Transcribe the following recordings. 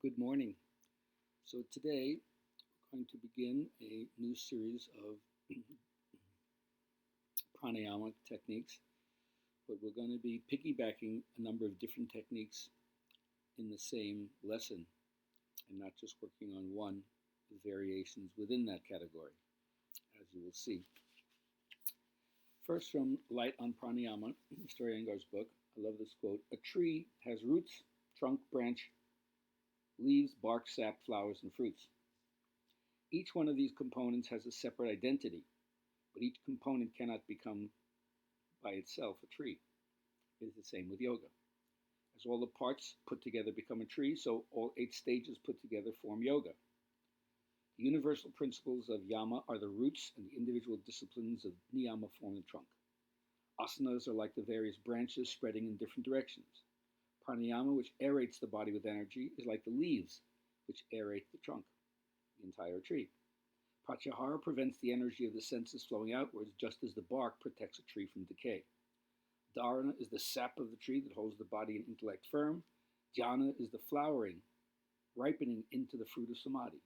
Good morning. So today we're going to begin a new series of pranayama techniques, but we're going to be piggybacking a number of different techniques in the same lesson and not just working on one with variations within that category, as you will see. First, from Light on Pranayama, Mr. Iyengar's book, I love this quote: "A tree has roots, trunk, branch, leaves, bark, sap, flowers, and fruits. Each one of these components has a separate identity, but each component cannot become by itself a tree. It is the same with yoga. As all the parts put together become a tree, so all 8 stages put together form yoga. The universal principles of yama are the roots, and the individual disciplines of niyama form the trunk. Asanas are like the various branches spreading in different directions. Pranayama, which aerates the body with energy, is like the leaves, which aerate the trunk, the entire tree. Pratyahara prevents the energy of the senses flowing outwards, just as the bark protects a tree from decay. Dharana is the sap of the tree that holds the body and intellect firm. Dhyana is the flowering, ripening into the fruit of samadhi.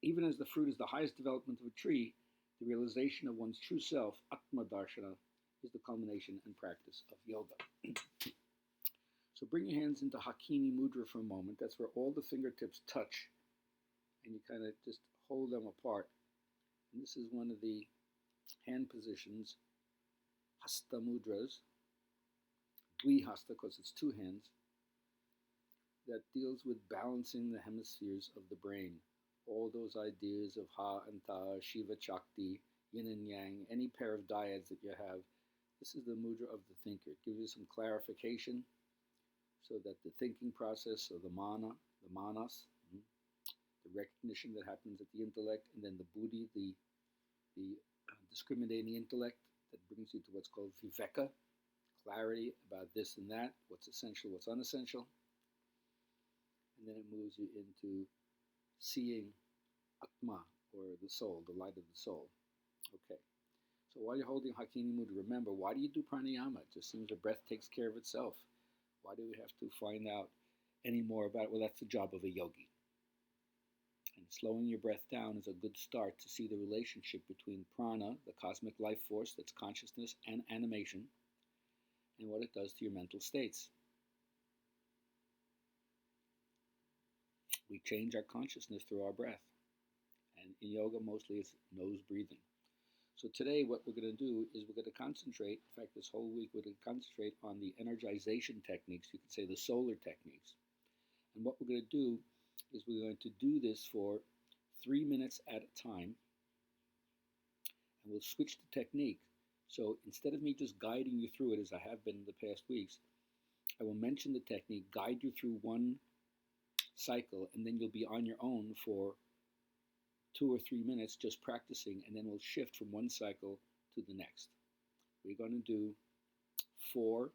Even as the fruit is the highest development of a tree, the realization of one's true self, Atma Darshana, is the culmination and practice of yoga." So bring your hands into Hakini Mudra for a moment. That's where all the fingertips touch, and you kind of just hold them apart. And this is one of the hand positions, Hasta Mudras, Dvihasta, because it's 2 hands, that deals with balancing the hemispheres of the brain. All those ideas of Ha and Ta, Shiva Chakti, Yin and Yang, any pair of dyads that you have, this is the mudra of the thinker. It gives you some clarification so that the thinking process, so the manas, the recognition that happens at the intellect, and then the buddhi, the discriminating intellect that brings you to what's called viveka, clarity about this and that, what's essential, what's unessential. And then it moves you into seeing Atma, or the soul, the light of the soul. Okay. So while you're holding Hakini Mudra, remember, why do you do pranayama? It just seems the breath takes care of itself. Why do we have to find out any more about it? Well, that's the job of a yogi. And slowing your breath down is a good start to see the relationship between prana, the cosmic life force that's consciousness and animation, and what it does to your mental states. We change our consciousness through our breath. And in yoga, mostly it's nose breathing. So today what we're going to do is we're going to concentrate, in fact this whole week we're going to concentrate on the energization techniques, you could say the solar techniques. And what we're going to do is we're going to do this for 3 minutes at a time, and we'll switch the technique. So instead of me just guiding you through it as I have been in the past weeks, I will mention the technique, guide you through one cycle, and then you'll be on your own for 2 or 3 minutes just practicing, and then we'll shift from one cycle to the next. We're going to do 4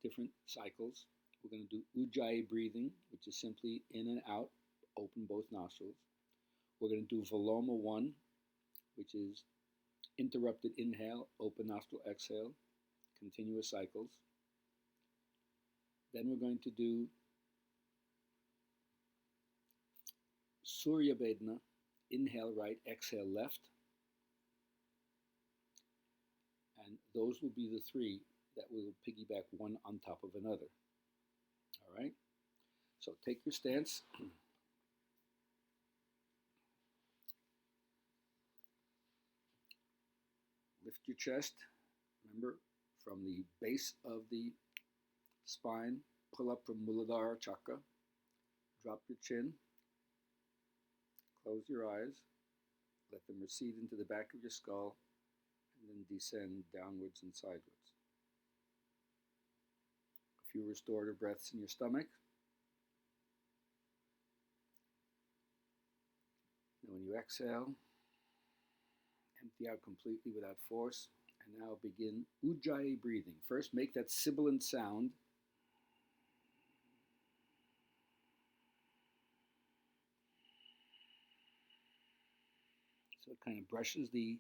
different cycles. We're going to do Ujjayi breathing, which is simply in and out, open both nostrils. We're going to do Viloma 1, which is interrupted inhale, open nostril exhale, continuous cycles. Then we're going to do Surya Vedana, inhale right, exhale left. And those will be the 3 that will piggyback one on top of another. All right? So take your stance. Lift your chest. Remember, from the base of the spine, pull up from Muladhara Chakra. Drop your chin. Close your eyes. Let them recede into the back of your skull, and then descend downwards and sideways. A few restorative breaths in your stomach. And when you exhale, empty out completely without force. And now begin Ujjayi breathing. First, make that sibilant sound. So it kind of brushes the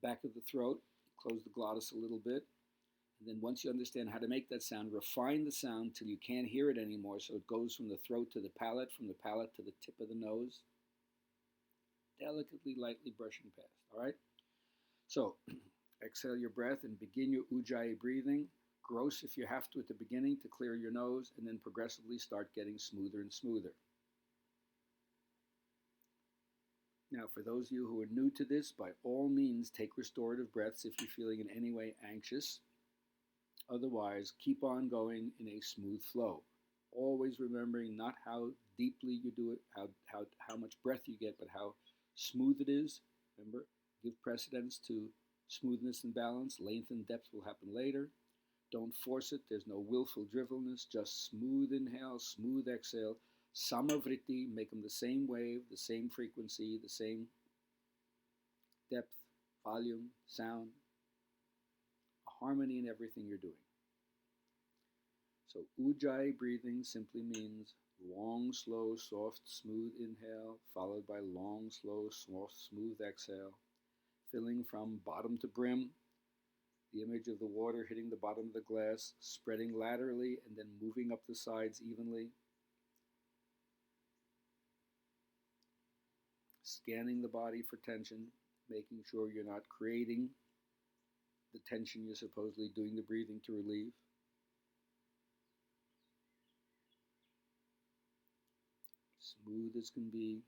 back of the throat. Close the glottis a little bit. And then once you understand how to make that sound, refine the sound till you can't hear it anymore, so it goes from the throat to the palate, from the palate to the tip of the nose, delicately, lightly brushing past, all right? So exhale your breath and begin your Ujjayi breathing. Gross if you have to at the beginning to clear your nose, and then progressively start getting smoother and smoother. Now, for those of you who are new to this, by all means, take restorative breaths if you're feeling in any way anxious. Otherwise, keep on going in a smooth flow. Always remembering not how deeply you do it, how much breath you get, but how smooth it is. Remember, give precedence to smoothness and balance. Length and depth will happen later. Don't force it. There's no willful drivelness. Just smooth inhale, smooth exhale. Samavritti, make them the same wave, the same frequency, the same depth, volume, sound, a harmony in everything you're doing. So Ujjayi breathing simply means long, slow, soft, smooth inhale, followed by long, slow, soft, smooth exhale, filling from bottom to brim, the image of the water hitting the bottom of the glass, spreading laterally and then moving up the sides evenly. Scanning the body for tension, making sure you're not creating the tension you're supposedly doing the breathing to relieve. Smooth as can be,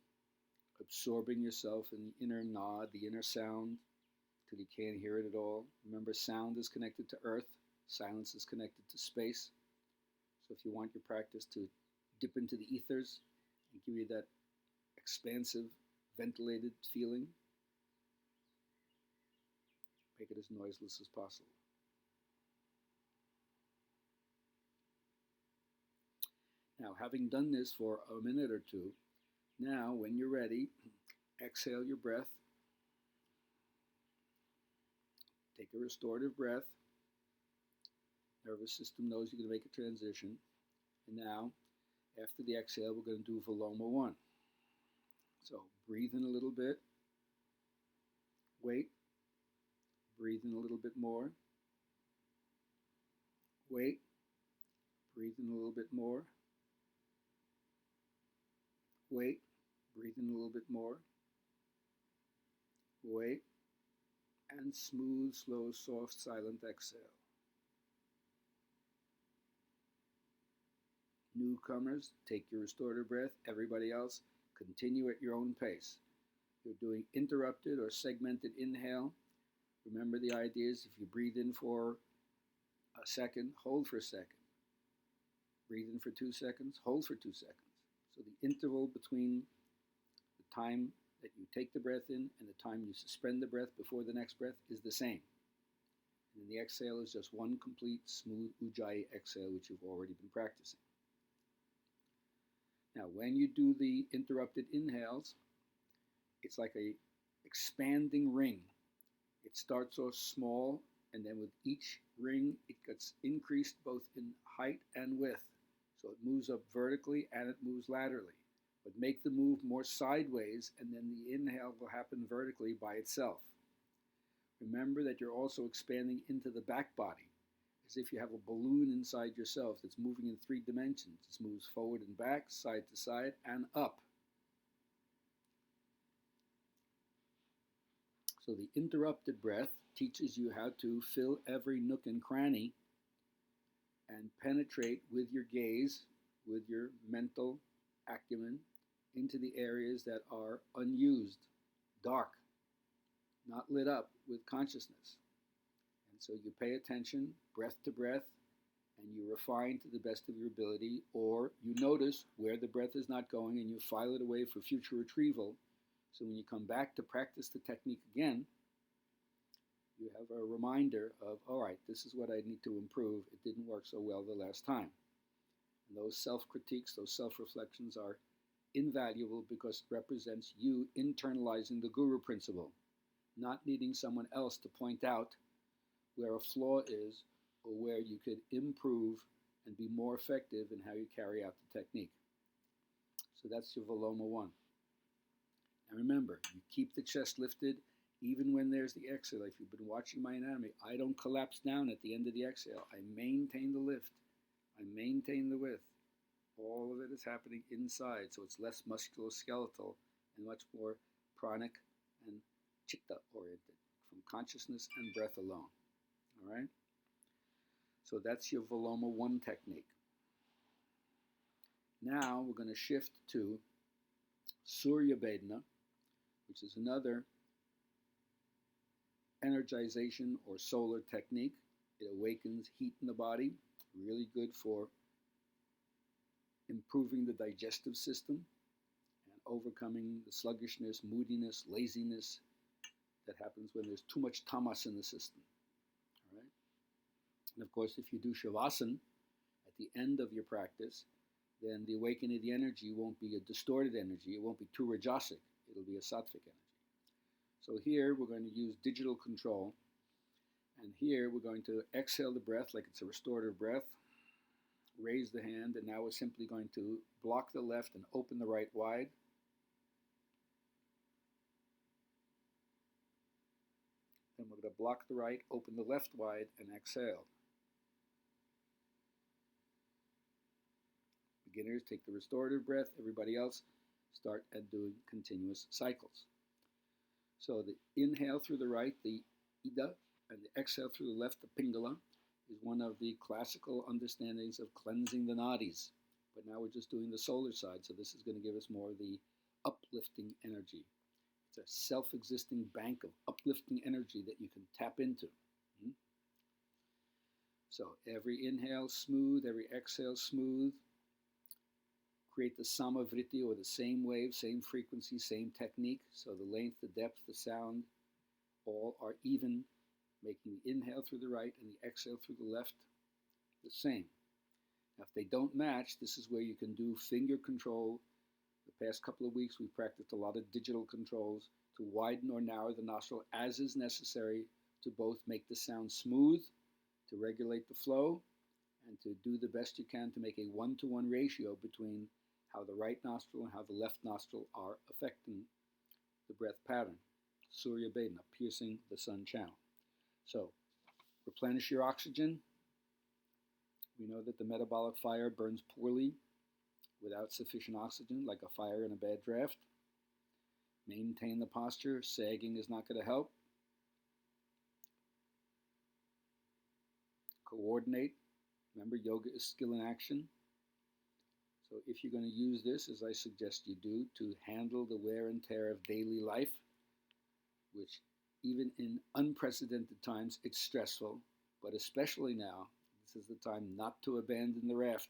absorbing yourself in the inner nod, the inner sound, till you can't hear it at all. Remember, sound is connected to earth, silence is connected to space. So if you want your practice to dip into the ethers and give you that expansive, ventilated feeling, make it as noiseless as possible. Now, having done this for a minute or two, now when you're ready, exhale your breath. Take a restorative breath. Nervous system knows you're going to make a transition. And now, after the exhale, we're going to do Viloma 1. So breathe in a little bit. Wait. Breathe in a little bit more. Wait. Breathe in a little bit more. Wait. Breathe in a little bit more. Wait. And smooth, slow, soft, silent exhale. Newcomers, take your restorative breath. Everybody else, continue at your own pace. You're doing interrupted or segmented inhale. Remember the idea is if you breathe in for a second, hold for a second. Breathe in for 2 seconds, hold for 2 seconds. So the interval between the time that you take the breath in and the time you suspend the breath before the next breath is the same. And then the exhale is just one complete smooth Ujjayi exhale, which you've already been practicing. Now, when you do the interrupted inhales, it's like a expanding ring. It starts off small, and then with each ring, it gets increased both in height and width. So it moves up vertically and it moves laterally. But make the move more sideways, and then the inhale will happen vertically by itself. Remember that you're also expanding into the back body, as if you have a balloon inside yourself that's moving in 3 dimensions. It moves forward and back, side to side, and up. So the interrupted breath teaches you how to fill every nook and cranny and penetrate with your gaze, with your mental acumen, into the areas that are unused, dark, not lit up with consciousness. And so you pay attention, breath to breath, and you refine to the best of your ability, or you notice where the breath is not going and you file it away for future retrieval. So when you come back to practice the technique again, you have a reminder of, all right, this is what I need to improve. It didn't work so well the last time. And those self-critiques, those self-reflections are invaluable because it represents you internalizing the guru principle, not needing someone else to point out where a flaw is or where you could improve and be more effective in how you carry out the technique. So that's your Viloma 1. And remember, you keep the chest lifted, Even when there's the exhale, if you've been watching my anatomy, I don't collapse down at the end of the exhale. I maintain the lift. I maintain the width. All of it is happening inside, so it's less musculoskeletal and much more pranic and chitta oriented, from consciousness and breath alone. All right? So that's your Viloma 1 technique. Now we're going to shift to Surya Vedana, which is another energization or solar technique. It awakens heat in the body, really good for improving the digestive system and overcoming the sluggishness, moodiness, laziness that happens when there's too much tamas in the system. All right? And of course, if you do Shavasana at the end of your practice, then the awakening of the energy won't be a distorted energy. It won't be too rajasic. It'll be a sattvic energy. So here we're going to use digital control. And here we're going to exhale the breath like it's a restorative breath. Raise the hand, and now we're simply going to block the left and open the right wide. Then we're going to block the right, open the left wide, and exhale. Beginners take the restorative breath. Everybody else start at doing continuous cycles. So the inhale through the right, the Ida, and the exhale through the left, the Pingala, is one of the classical understandings of cleansing the nadis. But now we're just doing the solar side, so this is going to give us more of the uplifting energy. It's a self-existing bank of uplifting energy that you can tap into. So every inhale smooth, every exhale smooth. Create the samavriti, or the same wave, same frequency, same technique. So the length, the depth, the sound, all are even, making the inhale through the right and the exhale through the left the same. Now, if they don't match, this is where you can do finger control. The past couple of weeks, we've practiced a lot of digital controls to widen or narrow the nostril as is necessary to both make the sound smooth, to regulate the flow, and to do the best you can to make a 1-to-1 ratio between how the right nostril and how the left nostril are affecting the breath pattern. Surya Vedana, piercing the sun channel. So, replenish your oxygen. We know that the metabolic fire burns poorly without sufficient oxygen, like a fire in a bad draft. Maintain the posture. Sagging is not going to help. Coordinate. Remember, yoga is skill in action. So if you're going to use this, as I suggest you do, to handle the wear and tear of daily life, which even in unprecedented times, it's stressful, but especially now, this is the time not to abandon the raft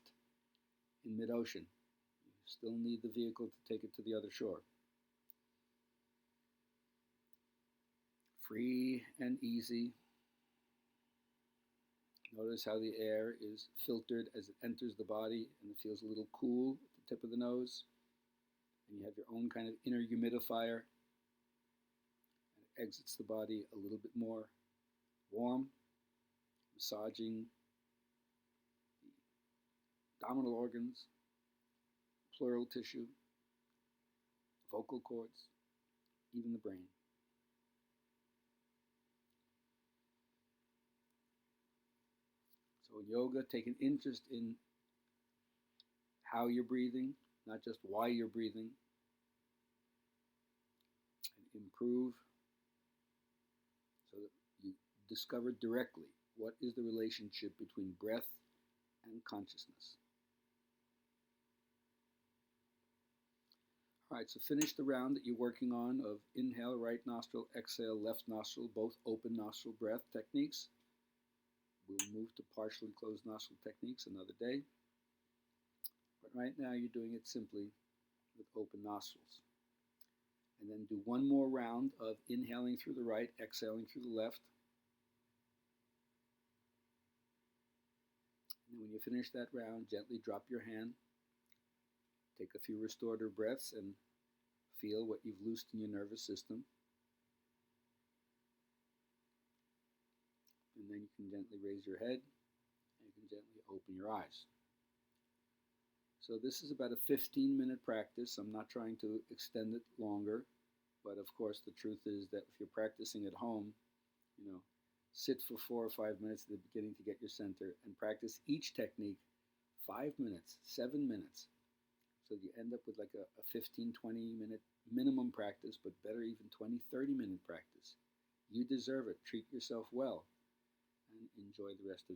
in mid-ocean. You still need the vehicle to take it to the other shore. Free and easy. Notice how the air is filtered as it enters the body, and it feels a little cool at the tip of the nose. And you have your own kind of inner humidifier. And it exits the body a little bit more warm, massaging the abdominal organs, pleural tissue, vocal cords, even the brain. So in yoga, take an interest in how you're breathing, not just why you're breathing, and improve so that you discover directly what is the relationship between breath and consciousness. All right, so finish the round that you're working on of inhale, right nostril, exhale, left nostril, both open nostril breath techniques. We'll move to partially closed nostril techniques another day. But right now you're doing it simply with open nostrils. And then do one more round of inhaling through the right, exhaling through the left. And then when you finish that round, gently drop your hand. Take a few restorative breaths and feel what you've loosed in your nervous system. And then you can gently raise your head, and you can gently open your eyes. So this is about a 15-minute practice. I'm not trying to extend it longer. But of course, the truth is that if you're practicing at home, you know, sit for 4 or 5 minutes at the beginning to get your center and practice each technique 5 minutes, 7 minutes. So you end up with like a 15, 20 minute minimum practice, but better even 20, 30-minute practice. You deserve it. Treat yourself well and enjoy the rest of